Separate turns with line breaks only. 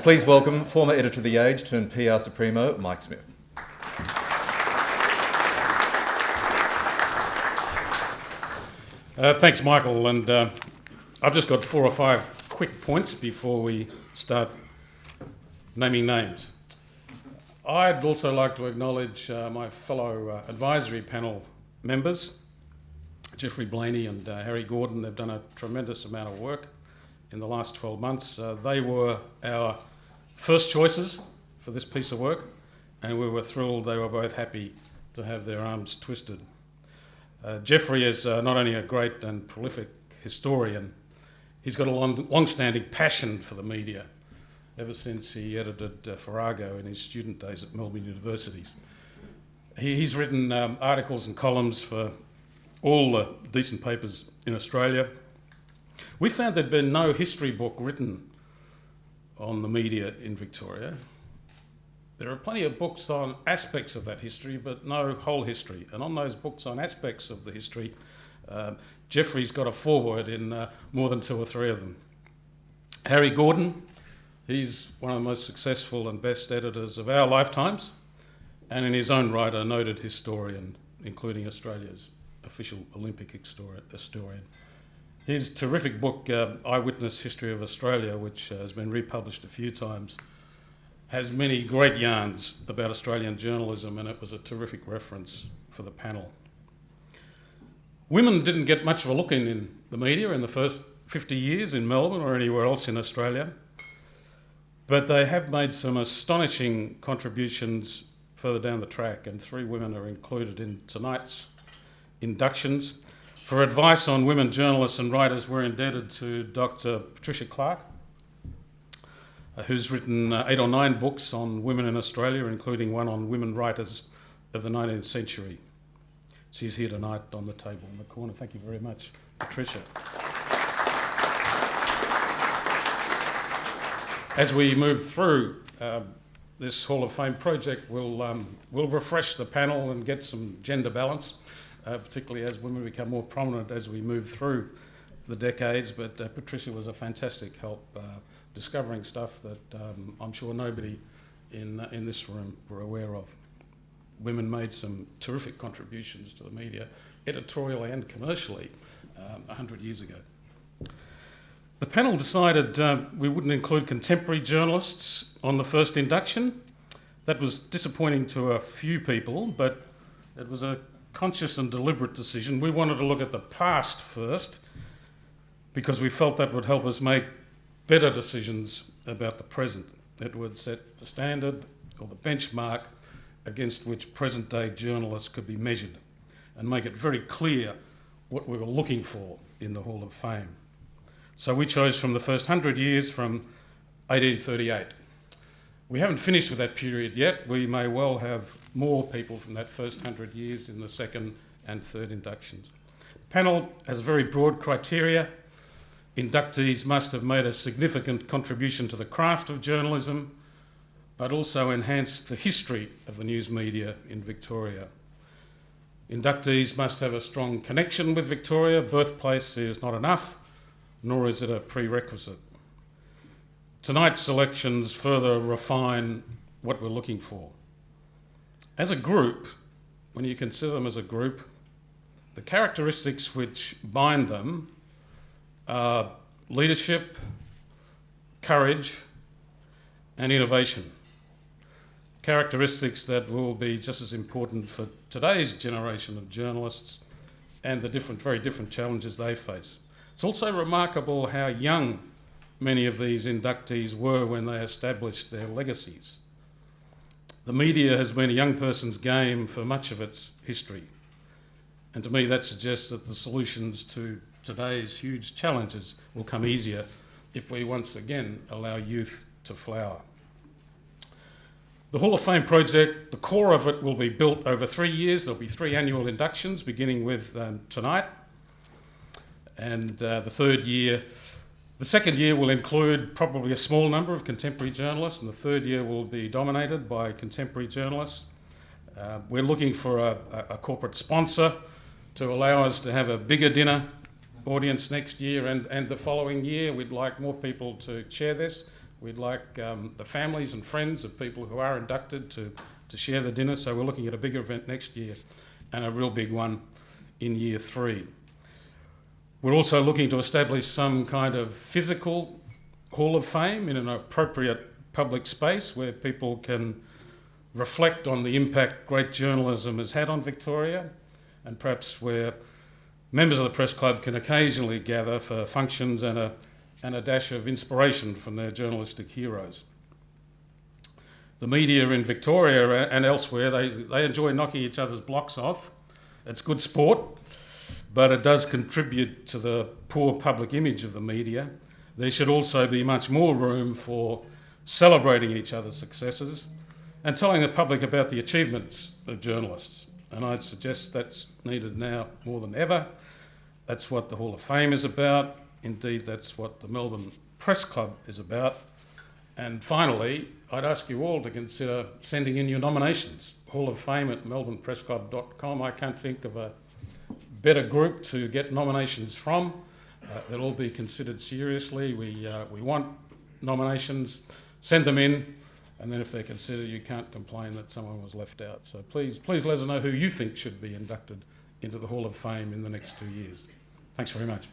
Please welcome former editor of The Age turned PR Supremo, Mike Smith.
Thanks, Michael, and I've just got 4 or 5 quick points before we start naming names. I'd also like to acknowledge my fellow advisory panel members, Geoffrey Blaney and Harry Gordon. They've done a tremendous amount of work in the last 12 months. They were our first choices for this piece of work, and we were thrilled they were both happy to have their arms twisted. Geoffrey is not only a great and prolific historian, he's got a long-standing passion for the media ever since he edited Farrago in his student days at Melbourne University. He's written articles and columns for all the decent papers in Australia. We found there'd been no history book written on the media in Victoria. There are plenty of books on aspects of that history, but no whole history. And on those books on aspects of the history, Geoffrey's got a foreword in more than 2 or 3 of them. Harry Gordon, he's one of the most successful and best editors of our lifetimes, and in his own right a noted historian, including Australia's official Olympic historian. His terrific book, Eyewitness History of Australia, which has been republished a few times, has many great yarns about Australian journalism, and it was a terrific reference for the panel. Women didn't get much of a look in the media in the first 50 years in Melbourne or anywhere else in Australia, but they have made some astonishing contributions further down the track, and 3 women are included in tonight's inductions. For advice on women journalists and writers, we're indebted to Dr. Patricia Clark, who's written 8 or 9 books on women in Australia, including one on women writers of the 19th century. She's here tonight on the table in the corner. Thank you very much, Patricia. As we move through this Hall of Fame project, we'll refresh the panel and get some gender balance, particularly as women become more prominent as we move through the decades. But Patricia was a fantastic help discovering stuff that I'm sure nobody in this room were aware of. Women made some terrific contributions to the media, editorially and commercially, 100 years ago. The panel decided we wouldn't include contemporary journalists on the first induction. That was disappointing to a few people, but it was a conscious and deliberate decision. We wanted to look at the past first because we felt that would help us make better decisions about the present. It would set the standard or the benchmark against which present-day journalists could be measured and make it very clear what we were looking for in the Hall of Fame. So we chose from the first 100 years from 1838. We haven't finished with that period yet. We may well have more people from that first 100 years in the second and third inductions. The panel has very broad criteria. Inductees must have made a significant contribution to the craft of journalism, but also enhanced the history of the news media in Victoria. Inductees must have a strong connection with Victoria. Birthplace is not enough, nor is it a prerequisite. Tonight's selections further refine what we're looking for. As a group, when you consider them as a group, the characteristics which bind them are leadership, courage, and innovation. Characteristics that will be just as important for today's generation of journalists and the very different challenges they face. It's also remarkable how young many of these inductees were when they established their legacies. The media has been a young person's game for much of its history, and to me that suggests that the solutions to today's huge challenges will come easier if we once again allow youth to flower. The Hall of Fame project, the core of it will be built over 3 years. There'll be 3 annual inductions, beginning with tonight. And the second year will include probably a small number of contemporary journalists, and the third year will be dominated by contemporary journalists. We're looking for a corporate sponsor to allow us to have a bigger dinner audience next year and the following year. We'd like more people to chair this. We'd like the families and friends of people who are inducted to share the dinner. So we're looking at a bigger event next year and a real big one in year 3. We're also looking to establish some kind of physical Hall of Fame in an appropriate public space where people can reflect on the impact great journalism has had on Victoria, and perhaps where members of the Press Club can occasionally gather for functions and a dash of inspiration from their journalistic heroes. The media in Victoria and elsewhere, they enjoy knocking each other's blocks off. It's good sport, but it does contribute to the poor public image of the media. There should also be much more room for celebrating each other's successes and telling the public about the achievements of journalists. And I'd suggest that's needed now more than ever. That's what the Hall of Fame is about. Indeed, that's what the Melbourne Press Club is about. And finally, I'd ask you all to consider sending in your nominations. Hall of Fame at melbournepressclub.com. I can't think of a better group to get nominations from. They'll all be considered seriously. We want nominations. Send them in, and then if they're considered, you can't complain that someone was left out. So please let us know who you think should be inducted into the Hall of Fame in the next 2 years. Thanks very much.